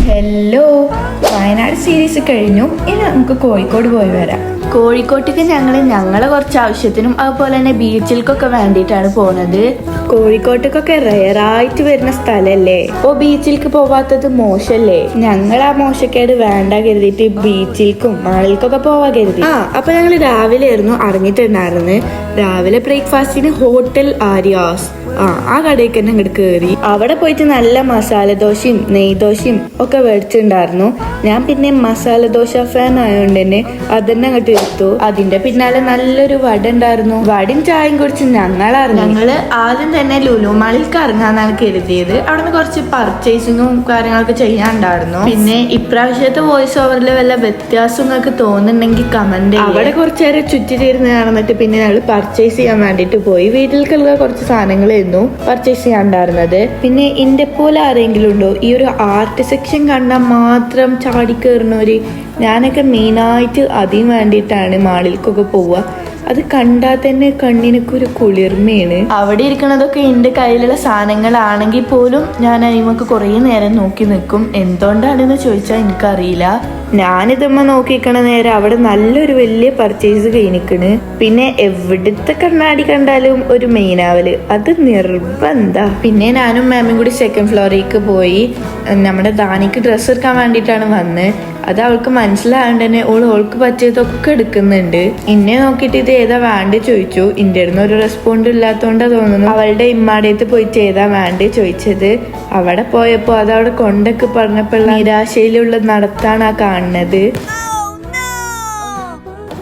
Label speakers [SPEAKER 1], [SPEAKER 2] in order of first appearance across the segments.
[SPEAKER 1] Hello, Wayanad series കഴിഞ്ഞു. ഇനി നമുക്ക് കോഴിക്കോട് പോയി വരാം.
[SPEAKER 2] കോഴിക്കോട്ടേക്ക് ഞങ്ങളെ കുറച്ച് ആവശ്യത്തിനും അതുപോലെ തന്നെ ബീച്ചിലേക്കൊക്കെ വേണ്ടിയിട്ടാണ് പോകുന്നത്.
[SPEAKER 1] കോഴിക്കോട്ടേക്കൊക്കെ റയറായിട്ട് വരുന്ന സ്ഥലല്ലേ,
[SPEAKER 2] അപ്പോൾ ബീച്ചിലേക്ക് പോവാത്തത് മോശല്ലേ?
[SPEAKER 1] ഞങ്ങൾ ആ മോശക്കേട് വേണ്ട കരുതിയിട്ട് ബീച്ചിലേക്കും മാളിലേക്കൊക്കെ പോവാ കരുതി.
[SPEAKER 2] അപ്പൊ ഞങ്ങൾ രാവിലെ ആയിരുന്നു അറിഞ്ഞിട്ടുണ്ടായിരുന്നു.
[SPEAKER 1] രാവിലെ ബ്രേക്ക്ഫാസ്റ്റിന് ഹോട്ടൽ ആര്യാസ് ആ കടയ്ക്ക് തന്നെ ഇങ്ങോട്ട് കയറി. അവിടെ പോയിട്ട് നല്ല മസാല ദോശയും നെയ്ദോശയും ഒക്കെ മേടിച്ചിട്ടുണ്ടായിരുന്നു. ഞാൻ പിന്നെ മസാല ദോശ ഫാൻ ആയതുകൊണ്ട് തന്നെ അതന്നെ അങ്ങോട്ട് എടുത്തു. അതിന്റെ പിന്നാലെ നല്ലൊരു വട ഉണ്ടായിരുന്നു. വടയും ചായയും കുടിച്ച്
[SPEAKER 2] ഞങ്ങള് ആദ്യം തന്നെ ലുലു മാളിലേക്ക് ഇറങ്ങാന്നാണ് കരുതിയത്. അവിടുന്ന് കുറച്ച് പർച്ചേസിങ്ങും കാര്യങ്ങളൊക്കെ ചെയ്യാനുണ്ടായിരുന്നു. പിന്നെ ഇപ്രാവശ്യത്തെ വോയിസ് ഓവറിൽ വല്ല വ്യത്യാസം നിങ്ങൾക്ക് തോന്നുന്നുണ്ടെങ്കിൽ കമന്റ്.
[SPEAKER 1] അവിടെ കുറച്ചു നേരം ചുറ്റിട്ടിരുന്ന് നടന്നിട്ട് പിന്നെ ഞങ്ങൾ പർച്ചേസ് ചെയ്യാൻ വേണ്ടിട്ട് പോയി. വീട്ടിലേക്കുള്ള കുറച്ച് സാധനങ്ങൾ പർച്ചേസ് ചെയ്യാണ്ടായിരുന്നത്. പിന്നെ എന്റെ പോലെ ആരെങ്കിലും ഉണ്ടോ ഈ ഒരു ആർട്ട് സെക്ഷൻ കണ്ടാൽ മാത്രം ചാടിക്കേറുന്നവര്? ഞാനൊക്കെ മെയിനായിട്ട് അതിന് വേണ്ടിയിട്ടാണ് മാളിലേക്കൊക്കെ പോവുക. അത് കണ്ടാൽ തന്നെ കണ്ണിനൊക്കെ ഒരു കുളിർമയാണ്.
[SPEAKER 2] അവിടെ ഇരിക്കുന്നതൊക്കെ എൻ്റെ കയ്യിലുള്ള സാധനങ്ങളാണെങ്കിൽ പോലും ഞാൻ അതിമൊക്കെ കുറേ നേരം നോക്കി നിൽക്കും. എന്തുകൊണ്ടാണെന്ന് ചോദിച്ചാൽ എനിക്കറിയില്ല.
[SPEAKER 1] ഞാനിതമ്മ നോക്കിക്കണ നേരം അവിടെ നല്ലൊരു വലിയ പർച്ചേസ് കഴിഞ്ഞിക്കണ്. പിന്നെ എവിടുത്തെ കണ്ണാടി കണ്ടാലും ഒരു മെയിനാവല് അത് നിർബന്ധ.
[SPEAKER 2] പിന്നെ ഞാനും മാമും കൂടി സെക്കൻഡ് ഫ്ലോറിലേക്ക് പോയി. നമ്മുടെ ദാനിക്ക് ഡ്രസ്സ് എടുക്കാൻ വേണ്ടിയിട്ടാണ് വന്നത്. അത് അവൾക്ക് മനസ്സിലായതുകൊണ്ട് തന്നെ ഓൾക്ക് പറ്റിയതൊക്കെ എടുക്കുന്നുണ്ട്. ഇന്നെ നോക്കിയിട്ട് ഇത് ഏതാ വേണ്ട ചോദിച്ചു. എൻ്റെ അടുത്ത് ഒരു റെസ്പോണ്ട് ഇല്ലാത്തതുകൊണ്ടാണ് തോന്നുന്നു അവളുടെ ഇമ്മാടേത്ത് പോയിട്ട് ഏതാ വേണ്ട ചോദിച്ചത്. അവിടെ പോയപ്പോൾ അതവിടെ കൊണ്ടൊക്കെ പറഞ്ഞപ്പോൾ നിരാശയിലുള്ള നടത്താണ് ആ കാണുന്നത്.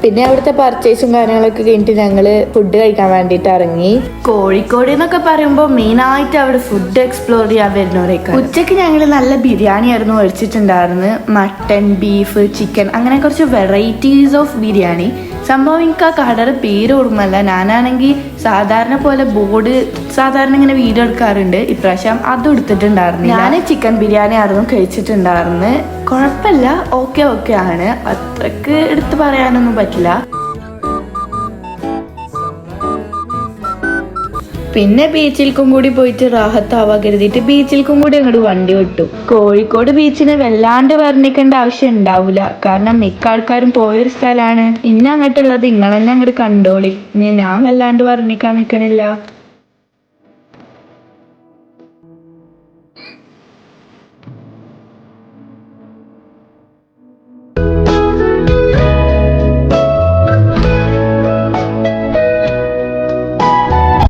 [SPEAKER 2] പിന്നെ അവിടുത്തെ പർച്ചേസും കാര്യങ്ങളൊക്കെ കഴിഞ്ഞിട്ട് ഞങ്ങൾ ഫുഡ് കഴിക്കാൻ വേണ്ടിയിട്ട് ഇറങ്ങി.
[SPEAKER 1] കോഴിക്കോട് എന്നൊക്കെ പറയുമ്പോൾ മെയിനായിട്ട് അവിടെ ഫുഡ് എക്സ്പ്ലോർ ചെയ്യാൻ വരുന്നവരേക്കാൾ.
[SPEAKER 2] ഉച്ചയ്ക്ക് ഞങ്ങൾ നല്ല ബിരിയാണി ആയിരുന്നു മേടിച്ചിട്ടുണ്ടായിരുന്നു. മട്ടൺ, ബീഫ്, ചിക്കൻ, അങ്ങനെ കുറച്ച് വെറൈറ്റീസ് ഓഫ് ബിരിയാണി. സംഭവം എനിക്ക് ആ കടയുടെ പേര് ഓർമ്മല്ല. ഞാനാണെങ്കിൽ സാധാരണ പോലെ ബോർഡ് സാധാരണ ഇങ്ങനെ വീഡിയോ എടുക്കാറുണ്ട്. ഇപ്രാവശ്യം അതും എടുത്തിട്ടുണ്ടായിരുന്നു. ഞാൻ ചിക്കൻ ബിരിയാണി ആയിരുന്നു കഴിച്ചിട്ടുണ്ടായിരുന്നു. കുഴപ്പമില്ല, ഓക്കെ ആണ്. അത്രക്ക് എടുത്ത് പറയാനൊന്നും പറ്റില്ല.
[SPEAKER 1] പിന്നെ ബീച്ചിൽക്കും കൂടി പോയിട്ട് റാഹത്താവാ കരുതിയിട്ട് ബീച്ചിൽക്കും കൂടി അങ്ങോട്ട് വണ്ടി വിട്ടു.
[SPEAKER 2] കോഴിക്കോട് ബീച്ചിനെ വല്ലാണ്ട് വർണ്ണിക്കേണ്ട ആവശ്യം ഉണ്ടാവില്ല, കാരണം മിക്ക ആൾക്കാരും പോയൊരു സ്ഥലമാണ്. ഇന്ന അങ്ങോട്ടുള്ളത് നിങ്ങൾ തന്നെ അങ്ങോട്ട് കണ്ടോളി. ഞാൻ വല്ലാണ്ട് വർണ്ണിക്കാൻ നിൽക്കണില്ല.